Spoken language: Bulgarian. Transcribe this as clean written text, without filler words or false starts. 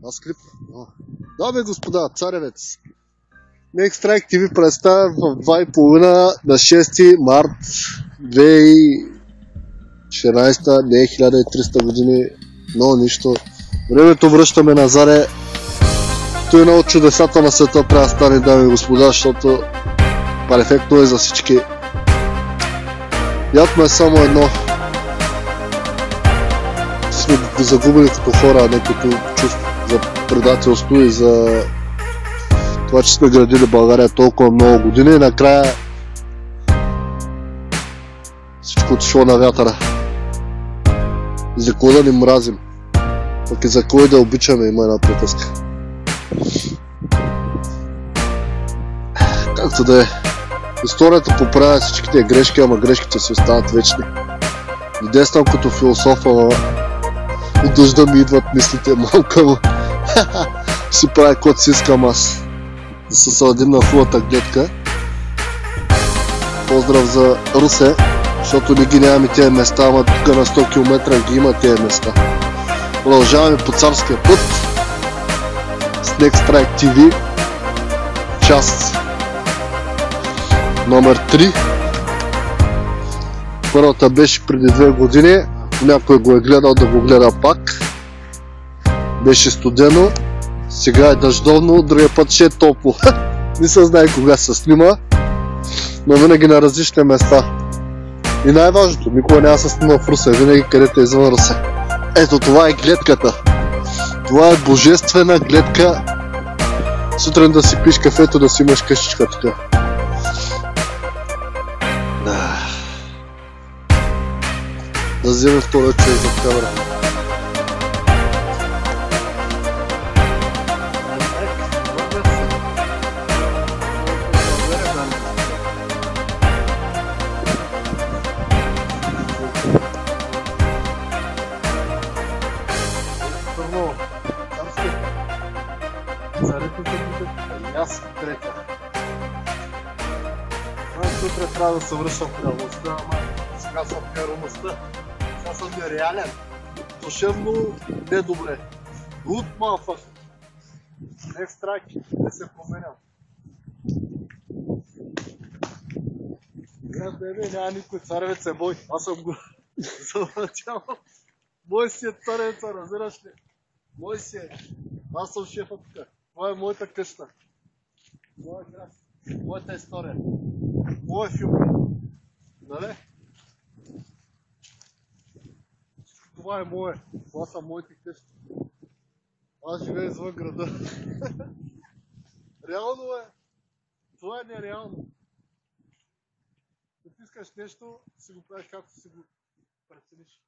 Аз клип. Дами и господа, Царевец. Next Strike TV представя в 2:30 на 6 март 2016, не е 1300 години, но нищо. Времето връщаме назаре. Той е едно от чудесата на света трябва да стане, дами и господа, защото перфектно е за всички. Ядно е само едно. Сме го загубили като хора, а не като чувство за предателство и за това, че сме градили България толкова много години и накрая всичко отишло на вятъра. И за кой да ни мразим, пък и за кой да обичаме, има една приказка. Както да е. Историята поправя всичките грешки, ама грешките си остават вечни. Идея съм като философ, ама от дъжда ми идват мислите малко, му. Си прави каквото си искам аз. Да се съдим на хубавата гледка. Поздрав за Русе, защото не ги нямаме тези места, ама тук на 100 км ги има тези места. Продължаваме по царския път с Next Strike TV, част номер 3. Първата беше преди 2 години, ако някой го е гледал, да го гледа пак. Беше студено, сега е дъждовно, другия път ще е топло. Не се знае кога се снима, но винаги на различни места. И най-важното, никога няма се снима в Русе, винаги където е извън Русе. Ето това е гледката. Това е божествена гледка. Сутрин да си пиш кафето, да си имаш къщичка така. Да вземем втория човек за камера. Първо, там си заритите и аз трета. Сутре трябва да се връщам в реалността, ама сега съм в нереалността. Сега съм нереален. Душевно недобре. Good motherfucker. Next Strike. Не се променям. Няма никой царевец е мой. Аз съм го завъртявал. Мой си е царевеца, разбираш ли? Мой си е. Аз съм шефа тук. Това е моята къща. Моя град. Моята история. Моя филм. Нали? Това е мое. Това са моите къщи. Аз живея извън града. Реално е. Това е нереално. Ако искаш нещо, си го правиш както си го прецениш.